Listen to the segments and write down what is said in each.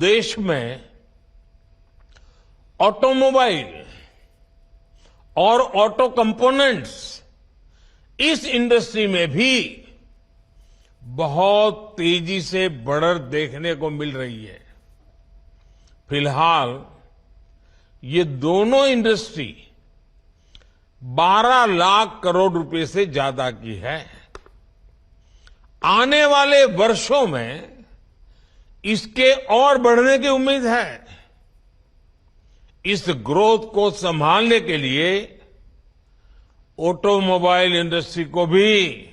देश में ऑटोमोबाइल और ऑटो कंपोनेंट्स इस इंडस्ट्री में भी बहुत तेजी से बढ़त देखने को मिल रही है। फिलहाल ये दोनों इंडस्ट्री 12 लाख करोड़ रुपए से ज्यादा की है। आने वाले वर्षों में इसके और बढ़ने की उम्मीद है। इस ग्रोथ को संभालने के लिए ऑटोमोबाइल इंडस्ट्री को भी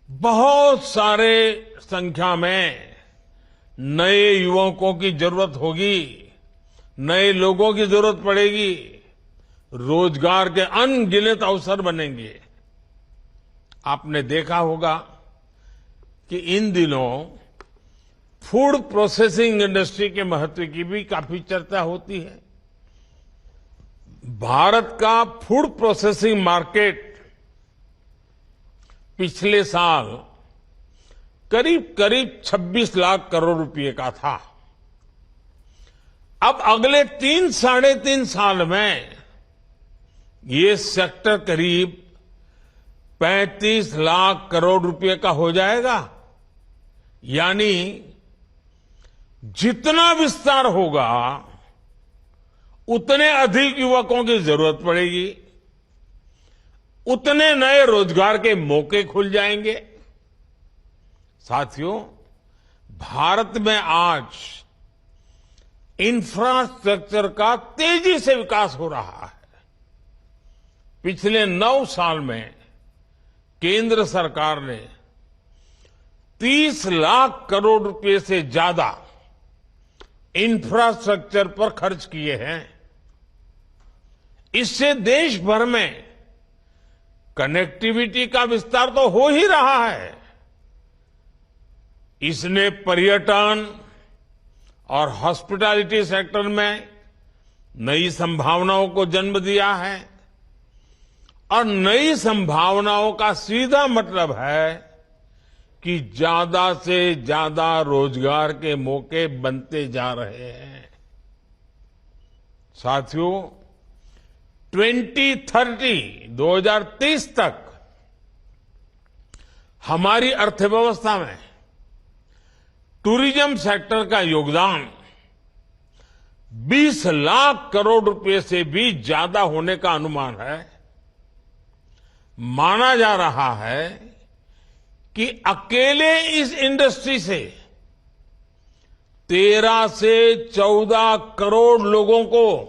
बहुत सारे संख्या में नए युवकों की जरूरत होगी, नए लोगों की जरूरत पड़ेगी, रोजगार के अनगिनत अवसर बनेंगे। आपने देखा होगा कि इन दिनों फूड प्रोसेसिंग इंडस्ट्री के महत्व की भी काफी चर्चा होती है। भारत का फूड प्रोसेसिंग मार्केट पिछले साल करीब 26 लाख करोड़ रुपए का था। अब अगले 3-3.5 साल में ये सेक्टर करीब 35 लाख करोड़ रुपए का हो जाएगा। यानी जितना विस्तार होगा उतने अधिक युवकों की जरूरत पड़ेगी, उतने नए रोजगार के मौके खुल जाएंगे। साथियों, भारत में आज इंफ्रास्ट्रक्चर का तेजी से विकास हो रहा है। पिछले 9 साल में केंद्र सरकार ने 30 लाख करोड़ रुपए से ज्यादा इंफ्रास्ट्रक्चर पर खर्च किए हैं। इससे देश भर में कनेक्टिविटी का विस्तार तो हो ही रहा है। इसने पर्यटन और हॉस्पिटैलिटी सेक्टर में नई संभावनाओं को जन्म दिया है और नई संभावनाओं का सीधा मतलब है कि ज्यादा से ज्यादा रोजगार के मौके बनते जा रहे हैं। साथियों, 2030 तक हमारी अर्थव्यवस्था में टूरिज्म सेक्टर का योगदान 20 लाख करोड़ रुपए से भी ज्यादा होने का अनुमान है। माना जा रहा है कि अकेले इस इंडस्ट्री से 13 से 14 करोड़ लोगों को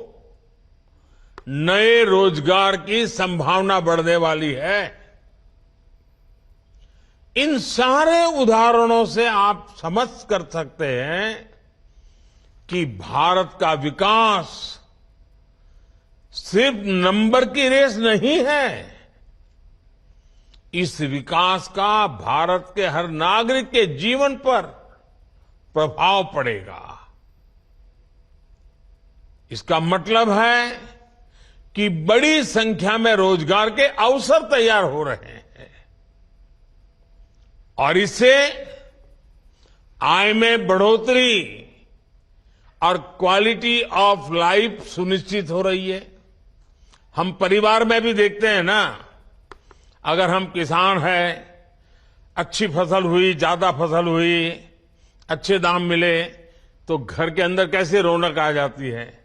नए रोजगार की संभावना बढ़ने वाली है। इन सारे उदाहरणों से आप समझ कर सकते हैं कि भारत का विकास सिर्फ नंबर की रेस नहीं है। इस विकास का भारत के हर नागरिक के जीवन पर प्रभाव पड़ेगा। इसका मतलब है कि बड़ी संख्या में रोजगार के अवसर तैयार हो रहे हैं और इससे आय में बढ़ोतरी और क्वालिटी ऑफ लाइफ सुनिश्चित हो रही है। हम परिवार में भी देखते हैं ना, अगर हम किसान हैं, अच्छी फसल हुई, ज्यादा फसल हुई, अच्छे दाम मिले तो घर के अंदर कैसे रौनक आ जाती है।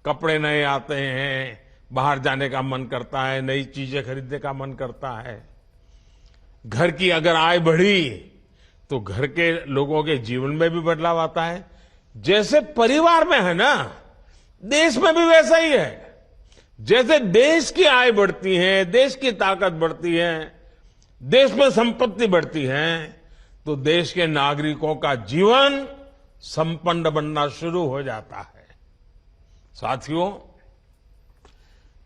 कपड़े नए आते हैं, बाहर जाने का मन करता है, नई चीजें खरीदने का मन करता है। घर की अगर आय बढ़ी तो घर के लोगों के जीवन में भी बदलाव आता है। जैसे परिवार में है ना, देश में भी वैसा ही है। जैसे देश की आय बढ़ती है, देश की ताकत बढ़ती है, देश में संपत्ति बढ़ती है, तो देश के नागरिकों का जीवन संपन्न बनना शुरू हो जाता है। साथियों,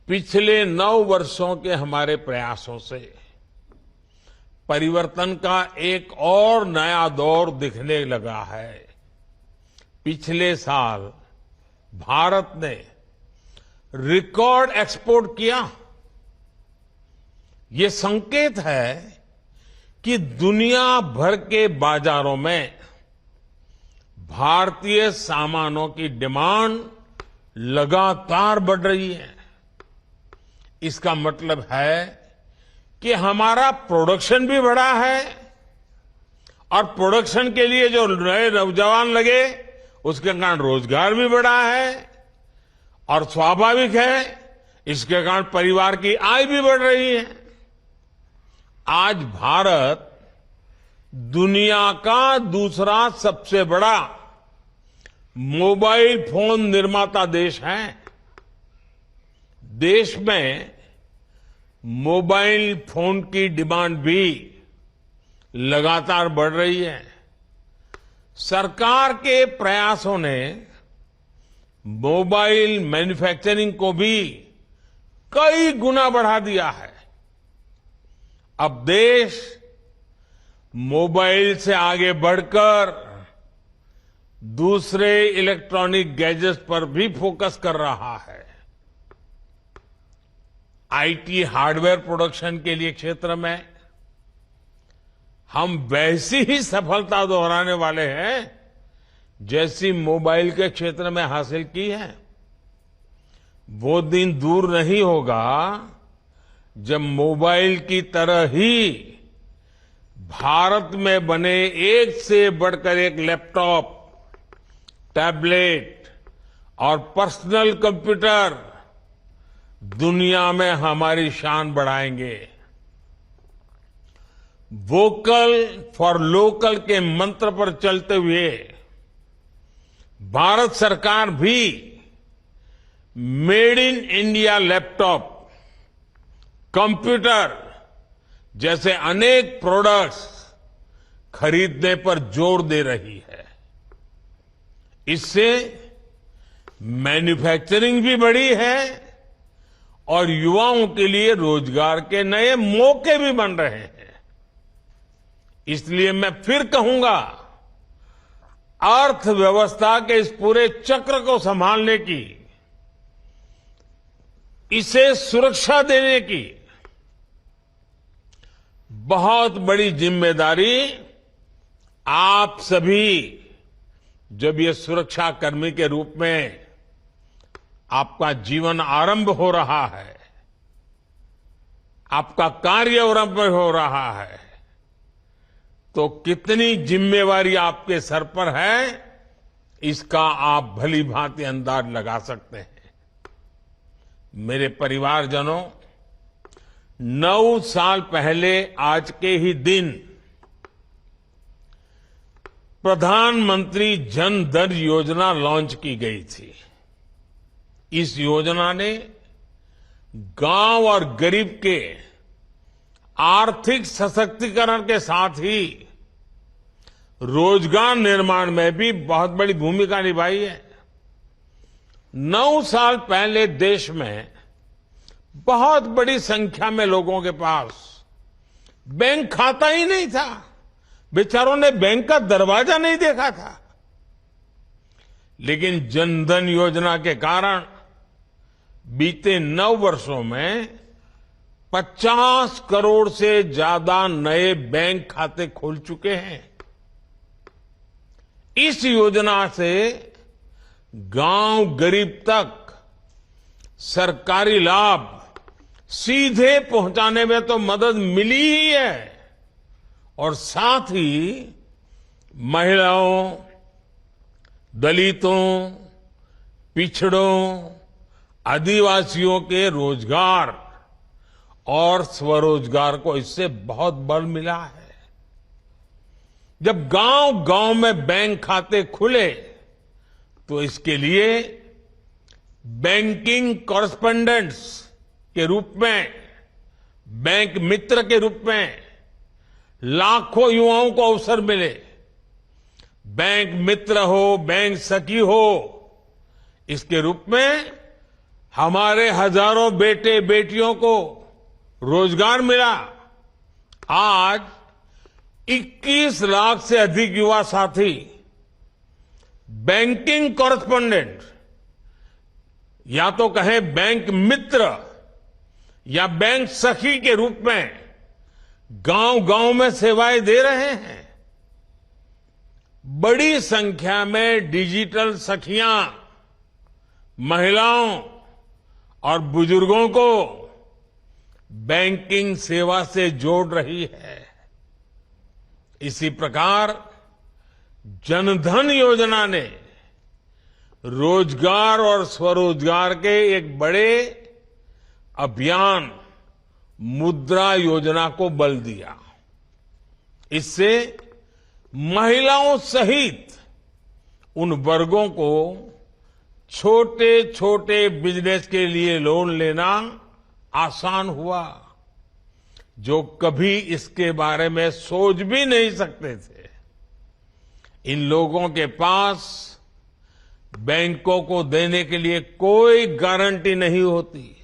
पिछले 9 वर्षों के हमारे प्रयासों से परिवर्तन का एक और नया दौर दिखने लगा है। पिछले साल भारत ने रिकॉर्ड एक्सपोर्ट किया। ये संकेत है कि दुनिया भर के बाजारों में भारतीय सामानों की डिमांड लगातार बढ़ रही है। इसका मतलब है कि हमारा प्रोडक्शन भी बढ़ा है और प्रोडक्शन के लिए जो नए नौजवान लगे उसके कारण रोजगार भी बढ़ा है और स्वाभाविक है इसके कारण परिवार की आय भी बढ़ रही है। आज भारत दुनिया का दूसरा सबसे बड़ा मोबाइल फोन निर्माता देश है। देश में मोबाइल फोन की डिमांड भी लगातार बढ़ रही है। सरकार के प्रयासों ने मोबाइल मैन्युफैक्चरिंग को भी कई गुना बढ़ा दिया है। अब देश मोबाइल से आगे बढ़कर दूसरे इलेक्ट्रॉनिक गैजेट्स पर भी फोकस कर रहा है। आईटी हार्डवेयर प्रोडक्शन के लिए क्षेत्र में हम वैसी ही सफलता दोहराने वाले हैं जैसी मोबाइल के क्षेत्र में हासिल की है। वो दिन दूर नहीं होगा जब मोबाइल की तरह ही भारत में बने एक से बढ़कर एक लैपटॉप, टैबलेट और पर्सनल कंप्यूटर दुनिया में हमारी शान बढ़ाएंगे। वोकल फॉर लोकल के मंत्र पर चलते हुए भारत सरकार भी made in India laptop, computer जैसे अनेक प्रोडक्ट्स खरीदने पर जोर दे रही है। इससे मैन्युफैक्चरिंग भी बढ़ी है और युवाओं के लिए रोजगार के नए मौके भी बन रहे हैं। इसलिए मैं फिर कहूंगा, अर्थव्यवस्था के इस पूरे चक्र को संभालने की, इसे सुरक्षा देने की बहुत बड़ी जिम्मेदारी आप सभी, जब ये सुरक्षा कर्मी के रूप में आपका जीवन आरंभ हो रहा है, आपका कार्य आरंभ हो रहा है, तो कितनी जिम्मेवारी आपके सर पर है इसका आप भली भांति अंदाज लगा सकते हैं। मेरे परिवारजनों, 9 साल पहले आज के ही दिन प्रधानमंत्री जन धन योजना लॉन्च की गई थी। इस योजना ने गांव और गरीब के आर्थिक सशक्तिकरण के साथ ही रोजगार निर्माण में भी बहुत बड़ी भूमिका निभाई है। 9 साल पहले देश में बहुत बड़ी संख्या में लोगों के पास बैंक खाता ही नहीं था। बेचारों ने बैंक का दरवाजा नहीं देखा था। लेकिन जनधन योजना के कारण बीते 9 वर्षों में 50 करोड़ से ज्यादा नए बैंक खाते खुल चुके हैं। इस योजना से गांव गरीब तक सरकारी लाभ सीधे पहुंचाने में तो मदद मिली ही है और साथ ही महिलाओं, दलितों, पिछड़ों, आदिवासियों के रोजगार और स्वरोजगार को इससे बहुत बल मिला है। जब गांव गांव में बैंक खाते खुले तो इसके लिए बैंकिंग कॉरेस्पोंडेंट्स के रूप में, बैंक मित्र के रूप में लाखों युवाओं को अवसर मिले। बैंक मित्र हो, बैंक सखी हो, इसके रूप में हमारे हजारों बेटे बेटियों को रोजगार मिला। आज 21 लाख से अधिक युवा साथी बैंकिंग कॉरेस्पोंडेंट, या तो कहें बैंक मित्र या बैंक सखी के रूप में गांव गांव में सेवाएं दे रहे हैं। बड़ी संख्या में डिजिटल सखियां महिलाओं और बुजुर्गों को बैंकिंग सेवा से जोड़ रही है। इसी प्रकार जनधन योजना ने रोजगार और स्वरोजगार के एक बड़े अभियान मुद्रा योजना को बल दिया। इससे महिलाओं सहित उन वर्गों को छोटे छोटे बिजनेस के लिए लोन लेना आसान हुआ जो कभी इसके बारे में सोच भी नहीं सकते थे। इन लोगों के पास बैंकों को देने के लिए कोई गारंटी नहीं होती।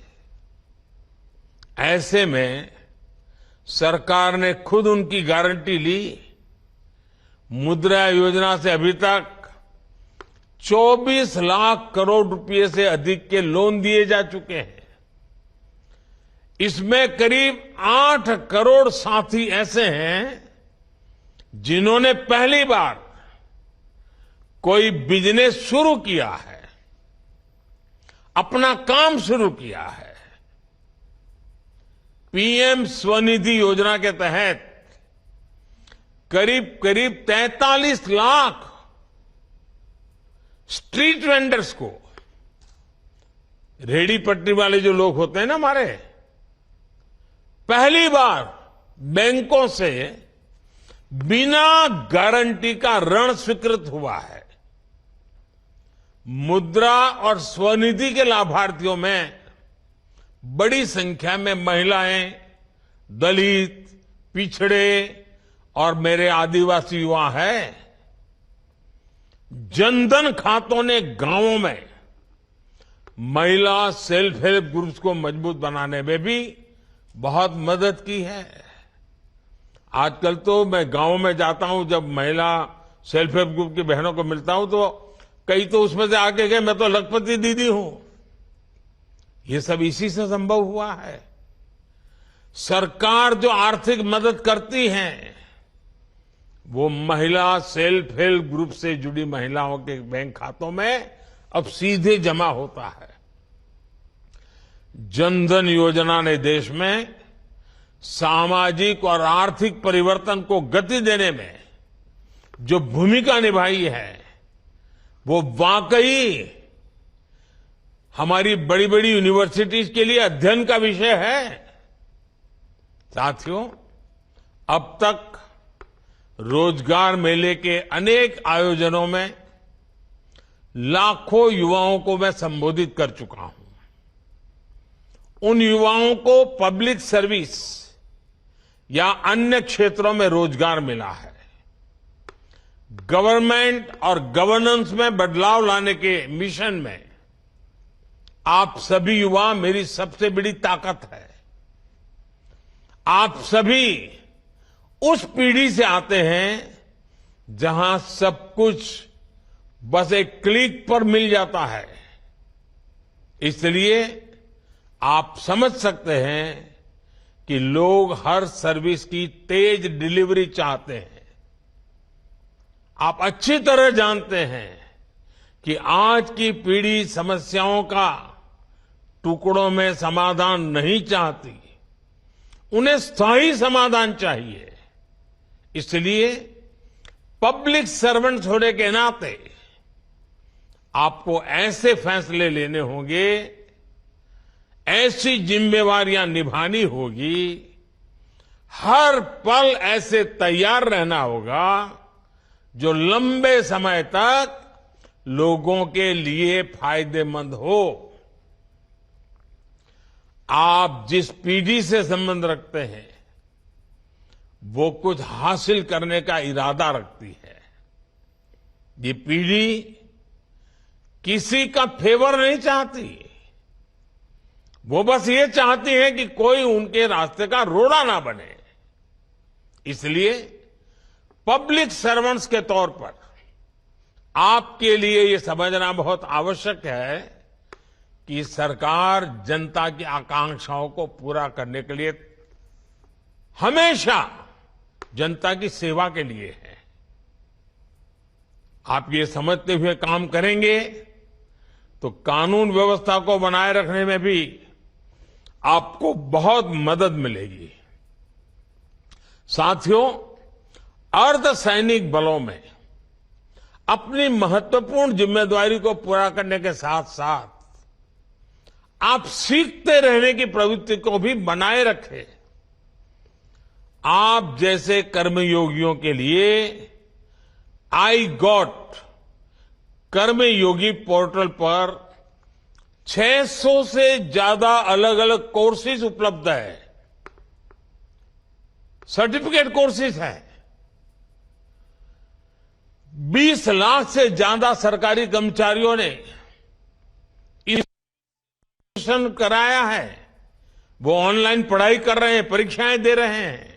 ऐसे में सरकार ने खुद उनकी गारंटी ली। मुद्रा योजना से अभी तक 24 लाख करोड़ रुपए से अधिक के लोन दिए जा चुके हैं। इसमें करीब 8 करोड़ साथी ऐसे हैं जिन्होंने पहली बार कोई बिजनेस शुरू किया है, अपना काम शुरू किया है। पीएम स्वनिधि योजना के तहत करीब करीब 43 लाख स्ट्रीट वेंडर्स को, रेहड़ी पटरी वाले जो लोग होते हैं ना हमारे, पहली बार बैंकों से बिना गारंटी का ऋण स्वीकृत हुआ है। मुद्रा और स्वनिधि के लाभार्थियों में बड़ी संख्या में महिलाएं, दलित, पिछड़े और मेरे आदिवासी युवा हैं। जनधन खातों ने गांवों में महिला सेल्फ हेल्प ग्रुप्स को मजबूत बनाने में भी बहुत मदद की है। आजकल तो मैं गांव में जाता हूं, जब महिला सेल्फ हेल्प ग्रुप की बहनों को मिलता हूं तो कई तो उसमें से आके गए मैं तो लखपति दीदी हूं। ये सब इसी से संभव हुआ है। सरकार जो आर्थिक मदद करती है वो महिला सेल्फ हेल्प ग्रुप से जुड़ी महिलाओं के बैंक खातों में अब सीधे जमा होता है। जनधन योजना ने देश में सामाजिक और आर्थिक परिवर्तन को गति देने में जो भूमिका निभाई है वो वाकई हमारी बड़ी बड़ी यूनिवर्सिटीज के लिए अध्ययन का विषय है। साथियों, अब तक रोजगार मेले के अनेक आयोजनों में लाखों युवाओं को मैं संबोधित कर चुका हूं। उन युवाओं को पब्लिक सर्विस या अन्य क्षेत्रों में रोजगार मिला है। गवर्नमेंट और गवर्नेंस में बदलाव लाने के मिशन में आप सभी युवा मेरी सबसे बड़ी ताकत है। आप सभी उस पीढ़ी से आते हैं जहां सब कुछ बस एक क्लिक पर मिल जाता है। इसलिए आप समझ सकते हैं कि लोग हर सर्विस की तेज डिलीवरी चाहते हैं। आप अच्छी तरह जानते हैं कि आज की पीढ़ी समस्याओं का टुकड़ों में समाधान नहीं चाहती, उन्हें स्थायी समाधान चाहिए। इसलिए पब्लिक सर्वेंट्स होने के नाते आपको ऐसे फैसले लेने होंगे, ऐसी जिम्मेवारियां निभानी होगी, हर पल ऐसे तैयार रहना होगा जो लंबे समय तक लोगों के लिए फायदेमंद हो। आप जिस पीढ़ी से संबंध रखते हैं वो कुछ हासिल करने का इरादा रखती है। ये पीढ़ी किसी का फेवर नहीं चाहती, वो बस ये चाहती है कि कोई उनके रास्ते का रोड़ा ना बने। इसलिए पब्लिक सर्वेंट्स के तौर पर आपके लिए ये समझना बहुत आवश्यक है कि सरकार जनता की आकांक्षाओं को पूरा करने के लिए हमेशा जनता की सेवा के लिए है। आप ये समझते हुए काम करेंगे तो कानून व्यवस्था को बनाए रखने में भी आपको बहुत मदद मिलेगी। साथियों, अर्धसैनिक बलों में अपनी महत्वपूर्ण जिम्मेदारी को पूरा करने के साथ साथ आप सीखते रहने की प्रवृत्ति को भी बनाए रखें। आप जैसे कर्मयोगियों के लिए आई गॉट कर्मयोगी पोर्टल पर 600 से ज्यादा अलग अलग कोर्सेज उपलब्ध है, सर्टिफिकेट कोर्सेज हैं। 20 लाख से ज्यादा सरकारी कर्मचारियों ने कराया है। वो ऑनलाइन पढ़ाई कर रहे हैं, परीक्षाएं दे रहे हैं।